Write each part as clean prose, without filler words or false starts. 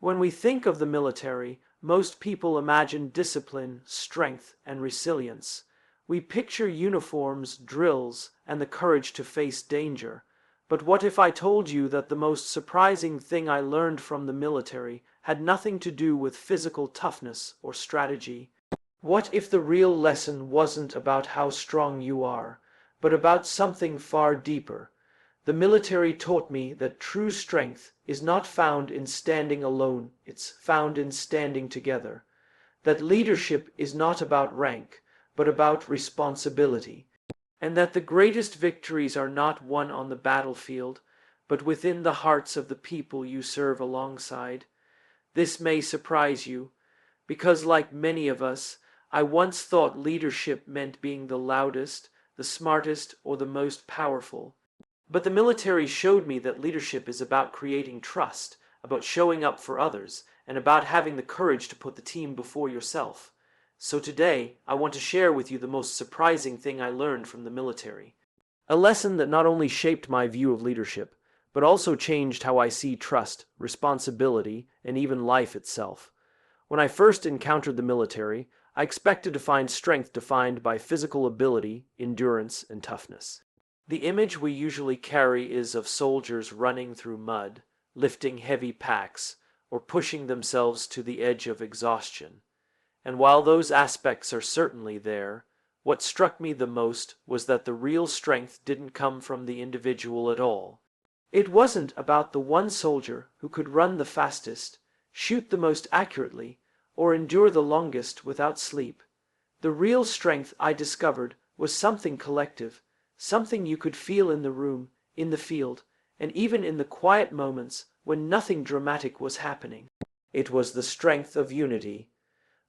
When we think of the military, most people imagine discipline, strength, and resilience. We picture uniforms, drills, and the courage to face danger. But what if I told you that the most surprising thing I learned from the military had nothing to do with physical toughness or strategy? What if the real lesson wasn't about how strong you are, but about something far deeper? The military taught me that true strength is not found in standing alone, it's found in standing together. That leadership is not about rank, but about responsibility. And that the greatest victories are not won on the battlefield, but within the hearts of the people you serve alongside. This may surprise you, because like many of us, I once thought leadership meant being the loudest, the smartest, or the most powerful. But the military showed me that leadership is about creating trust, about showing up for others, and about having the courage to put the team before yourself. So today, I want to share with you the most surprising thing I learned from the military. A lesson that not only shaped my view of leadership, but also changed how I see trust, responsibility, and even life itself. When I first encountered the military, I expected to find strength defined by physical ability, endurance, and toughness. The image we usually carry is of soldiers running through mud, lifting heavy packs, or pushing themselves to the edge of exhaustion. And while those aspects are certainly there, what struck me the most was that the real strength didn't come from the individual at all. It wasn't about the one soldier who could run the fastest, shoot the most accurately, or endure the longest without sleep. The real strength, I discovered, was something collective, something you could feel in the room, in the field, and even in the quiet moments when nothing dramatic was happening. It was the strength of unity.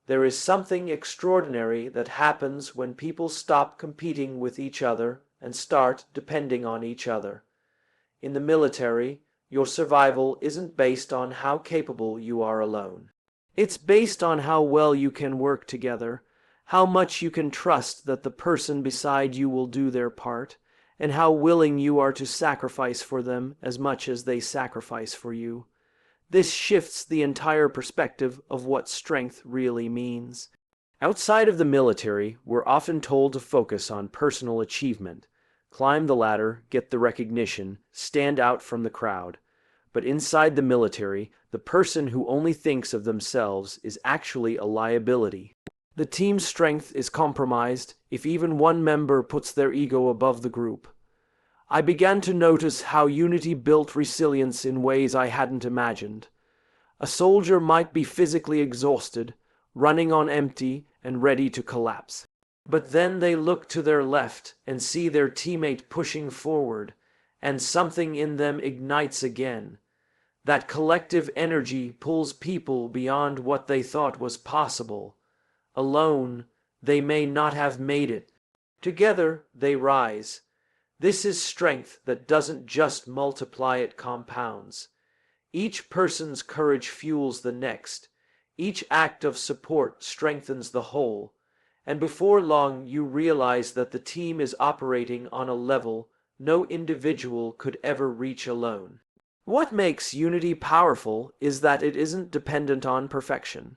There is something extraordinary that happens when people stop competing with each other and start depending on each other. In the military, your survival isn't based on how capable you are alone. It's based on how well you can work together, how much you can trust that the person beside you will do their part, and how willing you are to sacrifice for them as much as they sacrifice for you. This shifts the entire perspective of what strength really means. Outside of the military, we're often told to focus on personal achievement, climb the ladder, get the recognition, stand out from the crowd. But inside the military, the person who only thinks of themselves is actually a liability. The team's strength is compromised if even one member puts their ego above the group. I began to notice how unity built resilience in ways I hadn't imagined. A soldier might be physically exhausted, running on empty and ready to collapse. But then they look to their left and see their teammate pushing forward, and something in them ignites again. That collective energy pulls people beyond what they thought was possible. Alone, they may not have made it. Together, they rise. This is strength that doesn't just multiply, it compounds. Each person's courage fuels the next. Each act of support strengthens the whole. And before long, you realize that the team is operating on a level no individual could ever reach alone. What makes unity powerful is that it isn't dependent on perfection.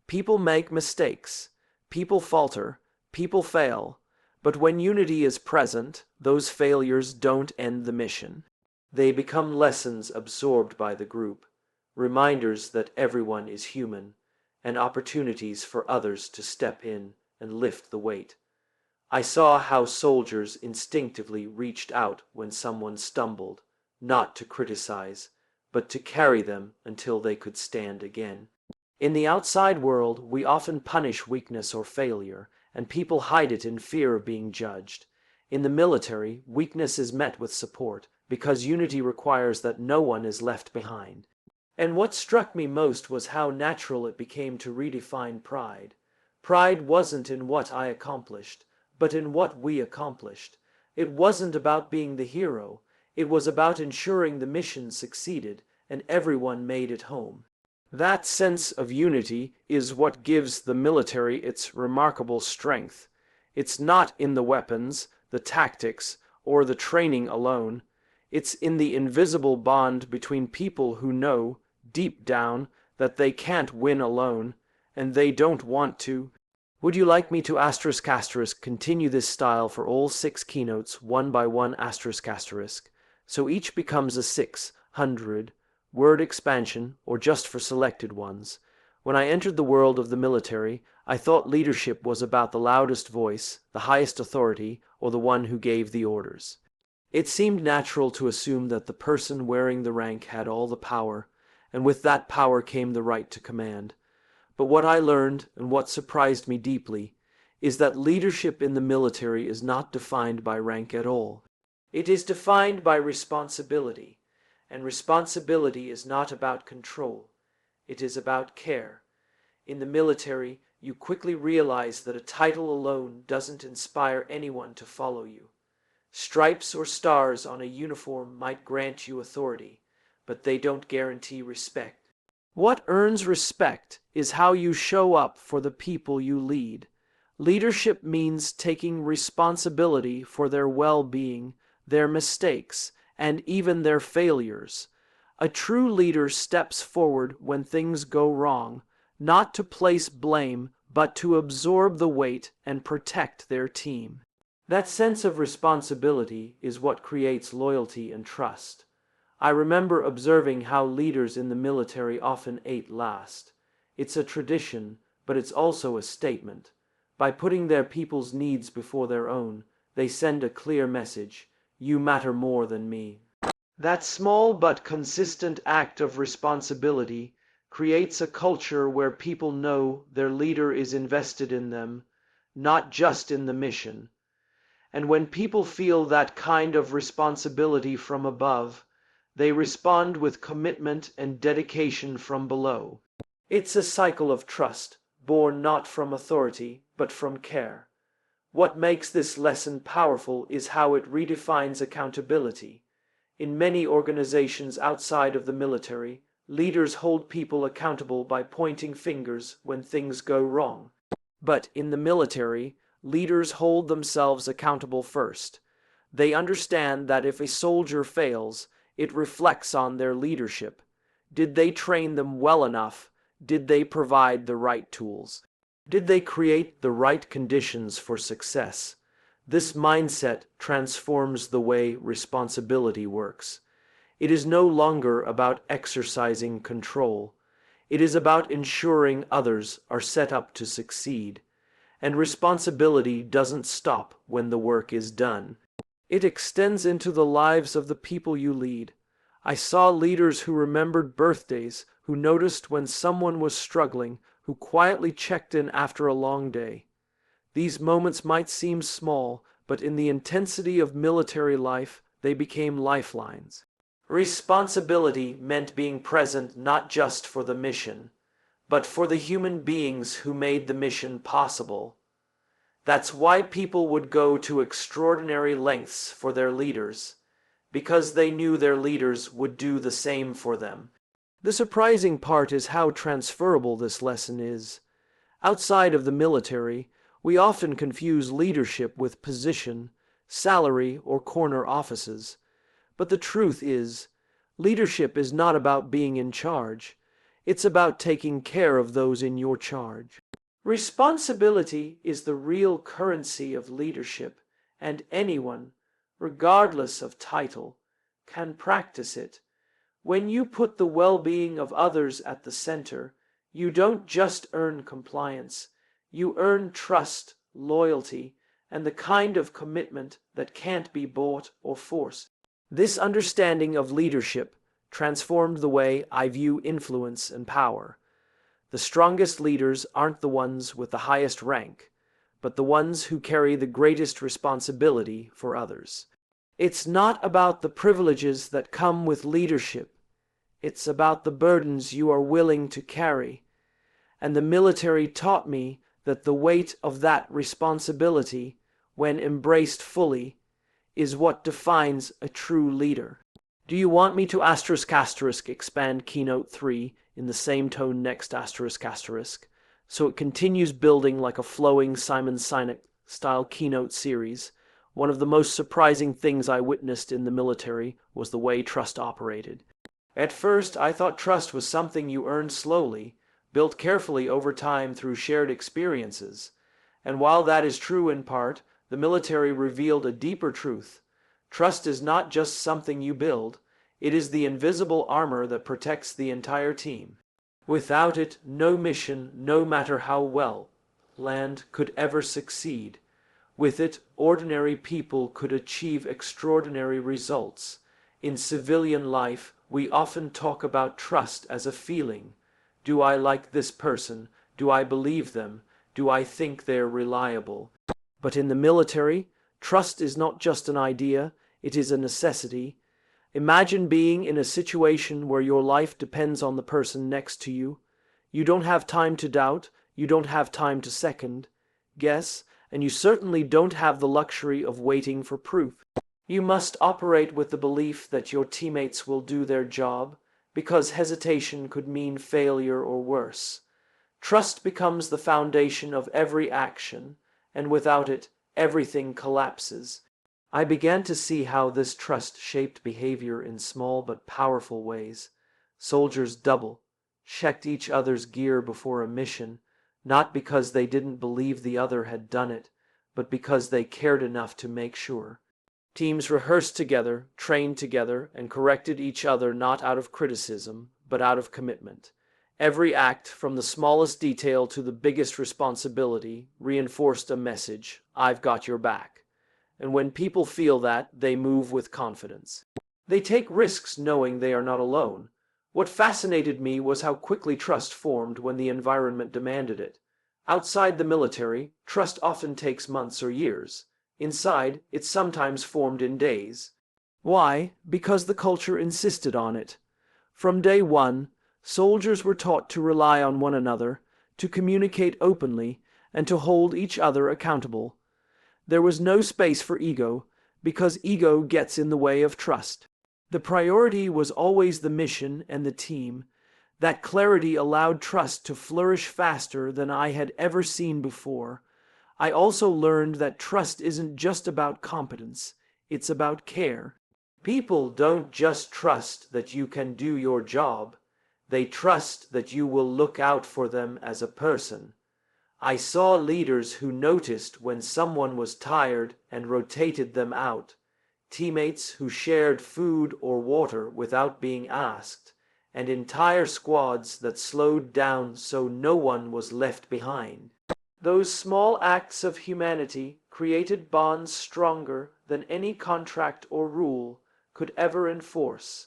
People make mistakes, people falter, people fail, but when unity is present, those failures don't end the mission. They become lessons absorbed by the group, reminders that everyone is human, and opportunities for others to step in and lift the weight. I saw how soldiers instinctively reached out when someone stumbled, not to criticize, but to carry them until they could stand again. In the outside world, we often punish weakness or failure, and people hide it in fear of being judged. In the military, weakness is met with support, because unity requires that no one is left behind. And what struck me most was how natural it became to redefine pride. Pride wasn't in what I accomplished, but in what we accomplished. It wasn't about being the hero. It was about ensuring the mission succeeded and everyone made it home. That sense of unity is what gives the military its remarkable strength. It's not in the weapons, the tactics, or the training alone. It's in the invisible bond between people who know, deep down, that they can't win alone, and they don't want to. Would you like me to continue this style for all 6 keynotes one by one so each becomes a 600-word expansion or just for selected ones? When I entered the world of the military, I thought leadership was about the loudest voice, the highest authority, or the one who gave the orders. It seemed natural to assume that the person wearing the rank had all the power, and with that power came the right to command. But what I learned, and what surprised me deeply, is that leadership in the military is not defined by rank at all. It is defined by responsibility, and responsibility is not about control. It is about care. In the military, you quickly realize that a title alone doesn't inspire anyone to follow you. Stripes or stars on a uniform might grant you authority, but they don't guarantee respect. What earns respect is how you show up for the people you lead. Leadership means taking responsibility for their well-being, their mistakes, and even their failures. A true leader steps forward when things go wrong, not to place blame, but to absorb the weight and protect their team. That sense of responsibility is what creates loyalty and trust. I remember observing how leaders in the military often ate last. It's a tradition, but it's also a statement. By putting their people's needs before their own, they send a clear message: you matter more than me. That small but consistent act of responsibility creates a culture where people know their leader is invested in them, not just in the mission. And when people feel that kind of responsibility from above, they respond with commitment and dedication from below. It's a cycle of trust, born not from authority, but from care. What makes this lesson powerful is how it redefines accountability. In many organizations outside of the military, leaders hold people accountable by pointing fingers when things go wrong. But in the military, leaders hold themselves accountable first. They understand that if a soldier fails, it reflects on their leadership. Did they train them well enough? Did they provide the right tools? Did they create the right conditions for success? This mindset transforms the way responsibility works. It is no longer about exercising control. It is about ensuring others are set up to succeed. And responsibility doesn't stop when the work is done. It extends into the lives of the people you lead. I saw leaders who remembered birthdays, who noticed when someone was struggling, who quietly checked in after a long day. These moments might seem small, but in the intensity of military life, they became lifelines. Responsibility meant being present not just for the mission, but for the human beings who made the mission possible. That's why people would go to extraordinary lengths for their leaders, because they knew their leaders would do the same for them. The surprising part is how transferable this lesson is. Outside of the military, we often confuse leadership with position, salary, or corner offices. But the truth is, leadership is not about being in charge. It's about taking care of those in your charge. Responsibility is the real currency of leadership, and anyone, regardless of title, can practice it. When you put the well-being of others at the center, you don't just earn compliance, you earn trust, loyalty, and the kind of commitment that can't be bought or forced. This understanding of leadership transformed the way I view influence and power. The strongest leaders aren't the ones with the highest rank, but the ones who carry the greatest responsibility for others. It's not about the privileges that come with leadership. It's about the burdens you are willing to carry. And the military taught me that the weight of that responsibility, when embraced fully, is what defines a true leader. Do you want me to expand Keynote 3 in the same tone next so it continues building like a flowing Simon Sinek style keynote series? One of the most surprising things I witnessed in the military was the way trust operated. At first, I thought trust was something you earned slowly, built carefully over time through shared experiences. And while that is true in part, the military revealed a deeper truth. Trust is not just something you build, it is the invisible armor that protects the entire team. Without it, no mission, no matter how well planned, could ever succeed. With it, ordinary people could achieve extraordinary results. In civilian life, we often talk about trust as a feeling. Do I like this person? Do I believe them? Do I think they're reliable? But in the military, trust is not just an idea, it is a necessity. Imagine being in a situation where your life depends on the person next to you. You don't have time to doubt, you don't have time to second guess, and you certainly don't have the luxury of waiting for proof. You must operate with the belief that your teammates will do their job, because hesitation could mean failure or worse. Trust becomes the foundation of every action, and without it, everything collapses. I began to see how this trust shaped behavior in small but powerful ways. Soldiers checked each other's gear before a mission, not because they didn't believe the other had done it, but because they cared enough to make sure. Teams rehearsed together, trained together, and corrected each other not out of criticism, but out of commitment. Every act, from the smallest detail to the biggest responsibility, reinforced a message: I've got your back. And when people feel that, they move with confidence. They take risks knowing they are not alone. What fascinated me was how quickly trust formed when the environment demanded it. Outside the military, trust often takes months or years. Inside, it sometimes formed in days. Why? Because the culture insisted on it. From day one, soldiers were taught to rely on one another, to communicate openly, and to hold each other accountable. There was no space for ego, because ego gets in the way of trust. The priority was always the mission and the team. That clarity allowed trust to flourish faster than I had ever seen before. I also learned that trust isn't just about competence, it's about care. People don't just trust that you can do your job, they trust that you will look out for them as a person. I saw leaders who noticed when someone was tired and rotated them out, teammates who shared food or water without being asked, and entire squads that slowed down so no one was left behind. Those small acts of humanity created bonds stronger than any contract or rule could ever enforce.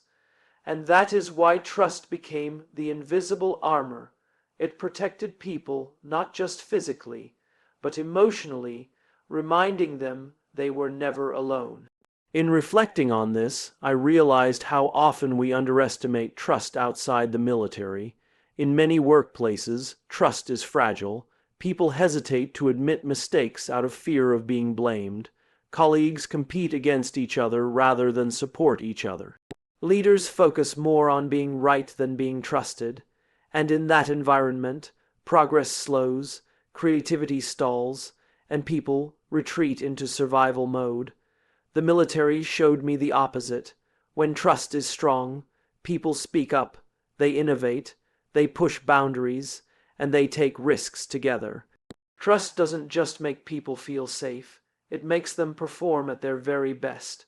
And that is why trust became the invisible armor. It protected people not just physically, but emotionally, reminding them they were never alone. In reflecting on this, I realized how often we underestimate trust outside the military. In many workplaces, trust is fragile. People hesitate to admit mistakes out of fear of being blamed. Colleagues compete against each other rather than support each other. Leaders focus more on being right than being trusted, and in that environment, progress slows, creativity stalls, and people retreat into survival mode. The military showed me the opposite. When trust is strong, people speak up, they innovate, they push boundaries, and they take risks together. Trust doesn't just make people feel safe, it makes them perform at their very best.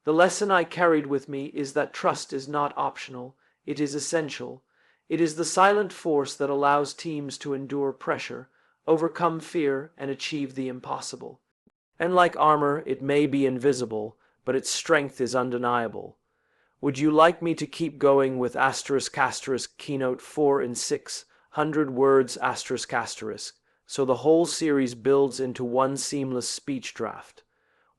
The lesson I carried with me is that trust is not optional, it is essential. It is the silent force that allows teams to endure pressure, overcome fear, and achieve the impossible. And like armor, it may be invisible, but its strength is undeniable. Would you like me to keep going with *** keynote 4 in 600 words ***, so the whole series builds into one seamless speech draft?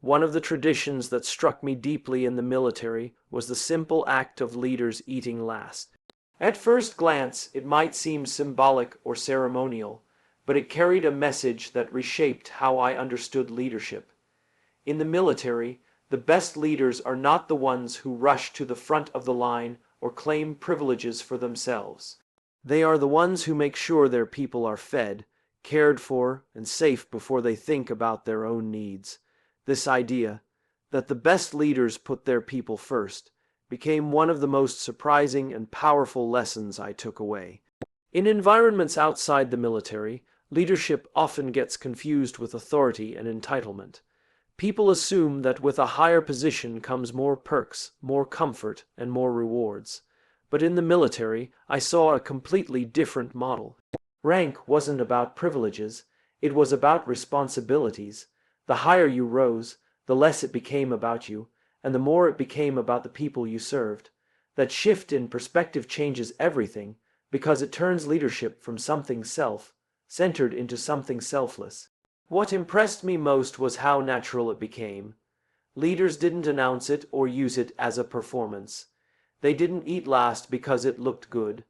One of the traditions that struck me deeply in the military was the simple act of leaders eating last. At first glance, it might seem symbolic or ceremonial, but it carried a message that reshaped how I understood leadership. In the military, the best leaders are not the ones who rush to the front of the line or claim privileges for themselves. They are the ones who make sure their people are fed, cared for, and safe before they think about their own needs. This idea, that the best leaders put their people first, became one of the most surprising and powerful lessons I took away. In environments outside the military, leadership often gets confused with authority and entitlement. People assume that with a higher position comes more perks, more comfort, and more rewards. But in the military, I saw a completely different model. Rank wasn't about privileges, it was about responsibilities. The higher you rose, the less it became about you, and the more it became about the people you served. That shift in perspective changes everything, because it turns leadership from something self-centered into something selfless. What impressed me most was how natural it became. Leaders didn't announce it or use it as a performance. They didn't eat last because it looked good.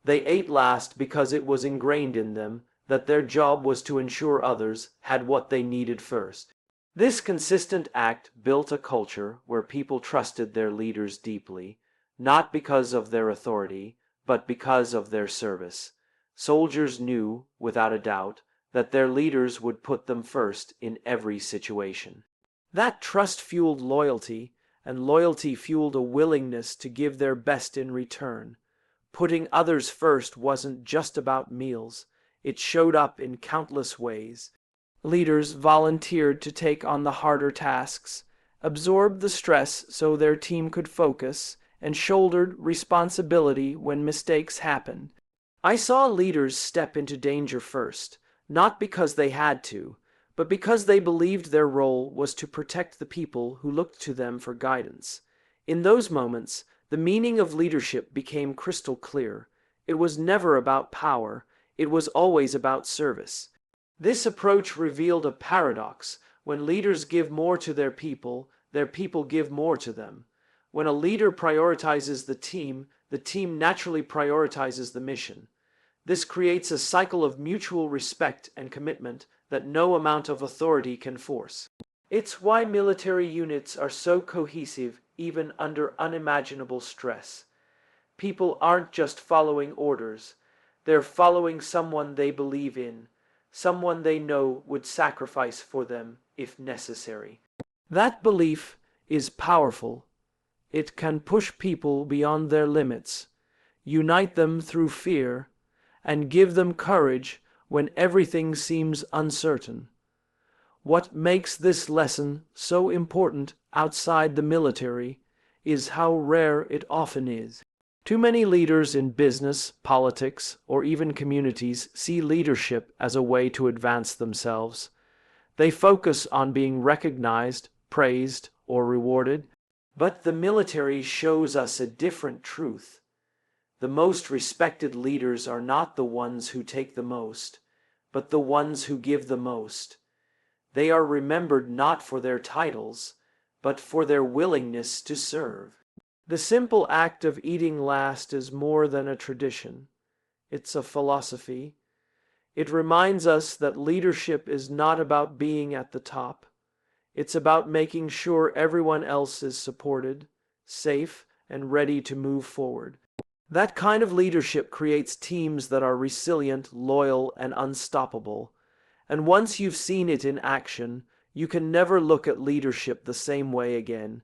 They ate last because it was ingrained in them that their job was to ensure others had what they needed first. This consistent act built a culture where people trusted their leaders deeply, not because of their authority, but because of their service. Soldiers knew, without a doubt, that their leaders would put them first in every situation. That trust fueled loyalty, and loyalty fueled a willingness to give their best in return. Putting others first wasn't just about meals, it showed up in countless ways. Leaders volunteered to take on the harder tasks, absorbed the stress so their team could focus, and shouldered responsibility when mistakes happened. I saw leaders step into danger first, not because they had to, but because they believed their role was to protect the people who looked to them for guidance. In those moments, the meaning of leadership became crystal clear. It was never about power, it was always about service. This approach revealed a paradox. When leaders give more to their people give more to them. When a leader prioritizes the team naturally prioritizes the mission. This creates a cycle of mutual respect and commitment that no amount of authority can force. It's why military units are so cohesive even under unimaginable stress. People aren't just following orders, they're following someone they believe in, someone they know would sacrifice for them if necessary. That belief is powerful. It can push people beyond their limits, unite them through fear, and give them courage when everything seems uncertain. What makes this lesson so important outside the military is how rare it often is. Too many leaders in business, politics, or even communities see leadership as a way to advance themselves. They focus on being recognized, praised, or rewarded. But the military shows us a different truth. The most respected leaders are not the ones who take the most, but the ones who give the most. They are remembered not for their titles, but for their willingness to serve. The simple act of eating last is more than a tradition. It's a philosophy. It reminds us that leadership is not about being at the top. It's about making sure everyone else is supported, safe, and ready to move forward. That kind of leadership creates teams that are resilient, loyal, and unstoppable. And once you've seen it in action, you can never look at leadership the same way again.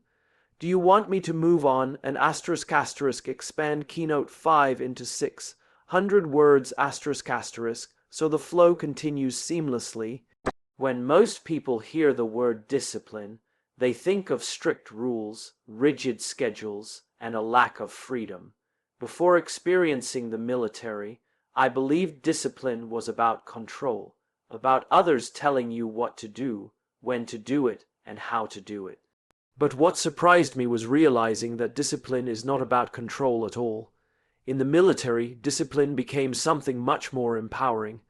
Do you want me to move on and *** expand Keynote 5 into 600 words ** so the flow continues seamlessly? When most people hear the word discipline, they think of strict rules, rigid schedules, and a lack of freedom. Before experiencing the military, I believed discipline was about control, about others telling you what to do, when to do it, and how to do it. But what surprised me was realizing that discipline is not about control at all. In the military, discipline became something much more empowering.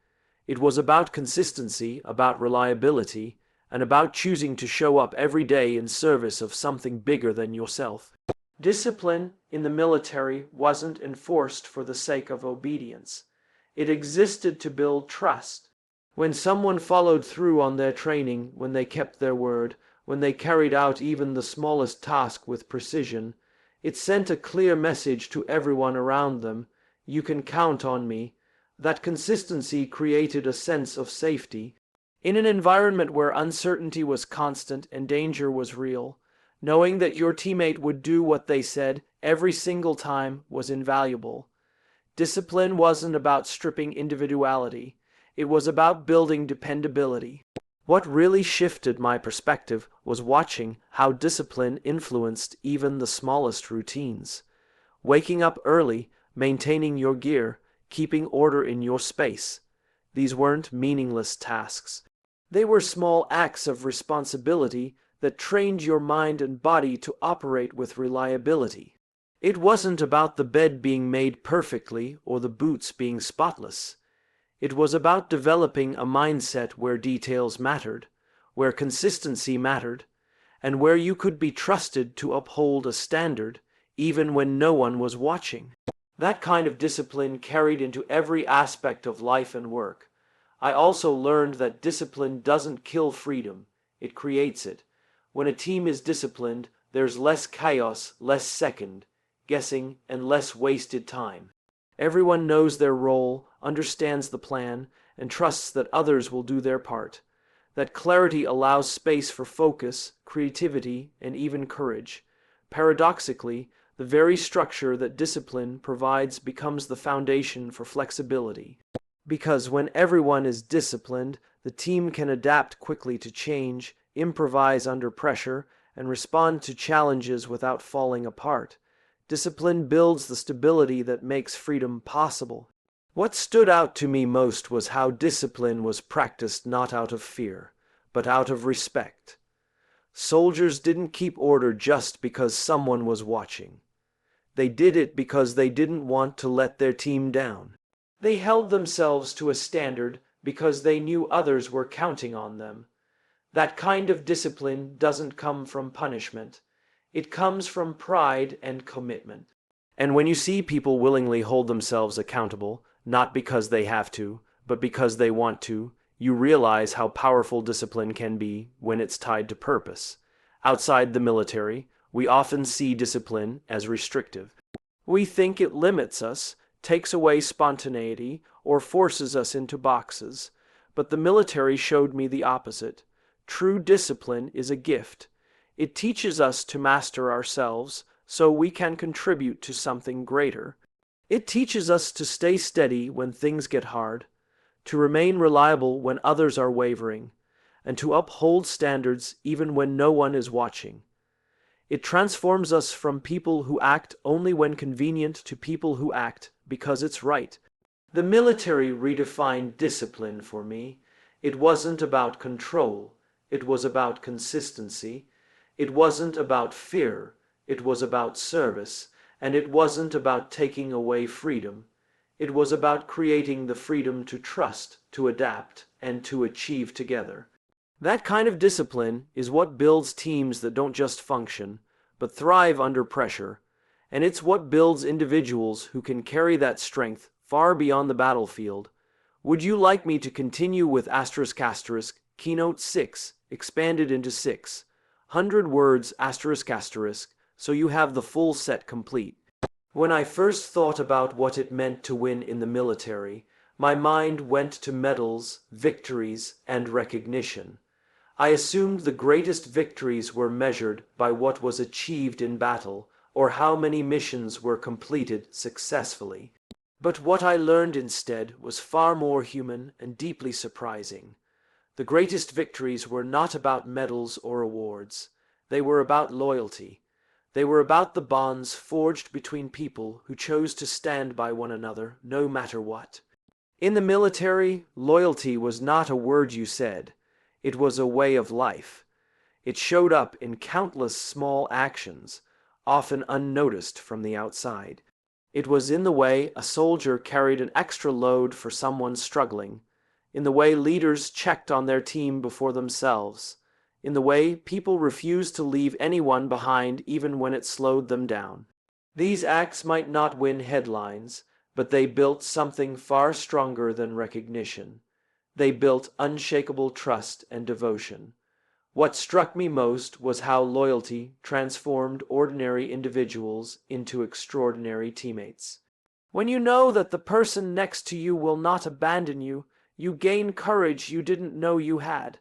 It was about consistency, about reliability, and about choosing to show up every day in service of something bigger than yourself. Discipline in the military wasn't enforced for the sake of obedience. It existed to build trust. When someone followed through on their training, when they kept their word, when they carried out even the smallest task with precision, it sent a clear message to everyone around them: you can count on me. That consistency created a sense of safety. In an environment where uncertainty was constant and danger was real, Knowing that your teammate would do what they said every single time was invaluable. Discipline wasn't about stripping individuality, it was about building dependability. What really shifted my perspective was watching how discipline influenced even the smallest routines. Waking up early, maintaining your gear, keeping order in your space. These weren't meaningless tasks. They were small acts of responsibility that trained your mind and body to operate with reliability. It wasn't about the bed being made perfectly or the boots being spotless. It was about developing a mindset where details mattered, where consistency mattered, and where you could be trusted to uphold a standard even when no one was watching. That kind of discipline carried into every aspect of life and work. I also learned that discipline doesn't kill freedom, it creates it. When a team is disciplined, there's less chaos, less second guessing, and less wasted time. Everyone knows their role, understands the plan, and trusts that others will do their part. That clarity allows space for focus, creativity, and even courage. Paradoxically, the very structure that discipline provides becomes the foundation for flexibility. Because when everyone is disciplined, the team can adapt quickly to change, improvise under pressure, and respond to challenges without falling apart. Discipline builds the stability that makes freedom possible. What stood out to me most was how discipline was practiced not out of fear, but out of respect. Soldiers didn't keep order just because someone was watching. They did it because they didn't want to let their team down. They held themselves to a standard because they knew others were counting on them. That kind of discipline doesn't come from punishment. It comes from pride and commitment. And when you see people willingly hold themselves accountable, not because they have to, but because they want to, you realize how powerful discipline can be when it's tied to purpose. Outside the military, we often see discipline as restrictive. We think it limits us, takes away spontaneity, or forces us into boxes. But the military showed me the opposite. True discipline is a gift. It teaches us to master ourselves so we can contribute to something greater. It teaches us to stay steady when things get hard, to remain reliable when others are wavering, and to uphold standards even when no one is watching. It transforms us from people who act only when convenient to people who act because it's right. The military redefined discipline for me. It wasn't about control, it was about consistency. It wasn't about fear, it was about service, and it wasn't about taking away freedom. It was about creating the freedom to trust, to adapt, and to achieve together. That kind of discipline is what builds teams that don't just function, but thrive under pressure, and it's what builds individuals who can carry that strength far beyond the battlefield. Would you like me to continue with *** Keynote 6, expanded into 6? 100 words ***, so you have the full set complete. When I first thought about what it meant to win in the military, my mind went to medals, victories, and recognition. I assumed the greatest victories were measured by what was achieved in battle, or how many missions were completed successfully. But what I learned instead was far more human and deeply surprising. The greatest victories were not about medals or awards. They were about loyalty. They were about the bonds forged between people who chose to stand by one another no matter what. In the military, loyalty was not a word you said. It was a way of life. It showed up in countless small actions, often unnoticed from the outside. It was in the way a soldier carried an extra load for someone struggling, in the way leaders checked on their team before themselves, in the way people refused to leave anyone behind even when it slowed them down. These acts might not win headlines, but they built something far stronger than recognition. They built unshakable trust and devotion. What struck me most was how loyalty transformed ordinary individuals into extraordinary teammates. When you know that the person next to you will not abandon you, you gain courage you didn't know you had.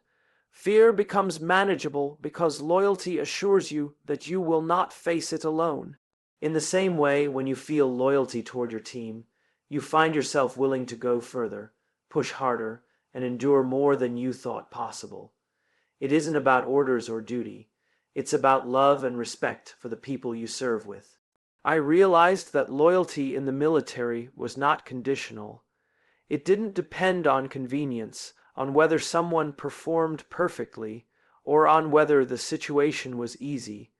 Fear becomes manageable because loyalty assures you that you will not face it alone. In the same way, when you feel loyalty toward your team, you find yourself willing to go further, push harder, and endure more than you thought possible. It isn't about orders or duty. It's about love and respect for the people you serve with. I realized that loyalty in the military was not conditional. It didn't depend on convenience, on whether someone performed perfectly, or on whether the situation was easy.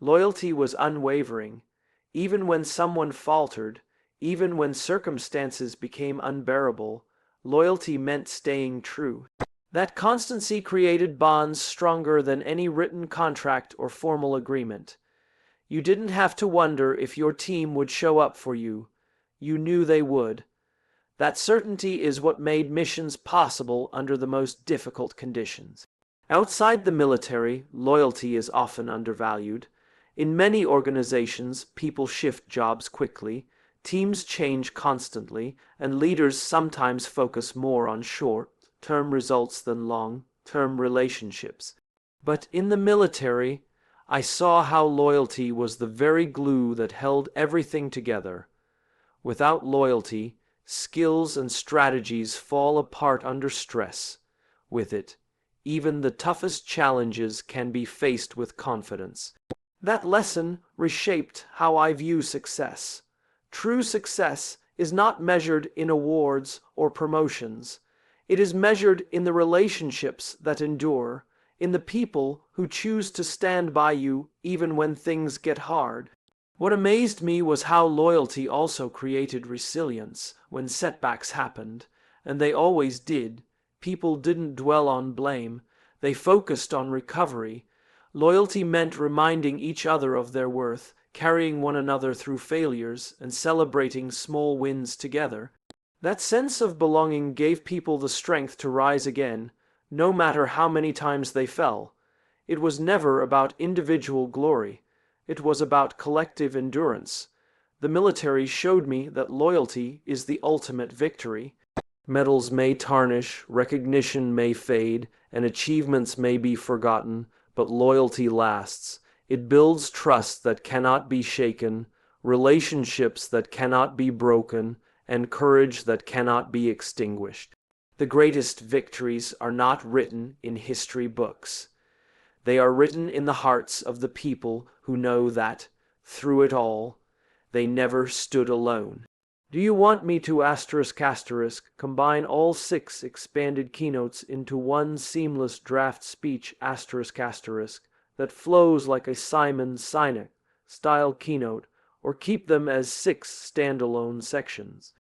Loyalty was unwavering. Even when someone faltered, even when circumstances became unbearable, loyalty meant staying true. That constancy created bonds stronger than any written contract or formal agreement. You didn't have to wonder if your team would show up for you. You knew they would. That certainty is what made missions possible under the most difficult conditions. Outside the military, loyalty is often undervalued. In many organizations, people shift jobs quickly, teams change constantly, and leaders sometimes focus more on short-term results than long-term relationships. But in the military, I saw how loyalty was the very glue that held everything together. Without loyalty, skills and strategies fall apart under stress. With it, even the toughest challenges can be faced with confidence. That lesson reshaped how I view success. True success is not measured in awards or promotions. It is measured in the relationships that endure, in the people who choose to stand by you even when things get hard. What amazed me was how loyalty also created resilience when setbacks happened, and they always did. People didn't dwell on blame, they focused on recovery. Loyalty meant reminding each other of their worth, carrying one another through failures, and celebrating small wins together. That sense of belonging gave people the strength to rise again, no matter how many times they fell. It was never about individual glory. It was about collective endurance. The military showed me that loyalty is the ultimate victory. Medals may tarnish, recognition may fade, and achievements may be forgotten, but loyalty lasts. It builds trust that cannot be shaken, relationships that cannot be broken, and courage that cannot be extinguished. The greatest victories are not written in history books. They are written in the hearts of the people who know that, through it all, they never stood alone. Do you want me to *** combine all 6 expanded keynotes into one seamless draft speech *** that flows like a SINEK style keynote, or keep them as 6 standalone sections?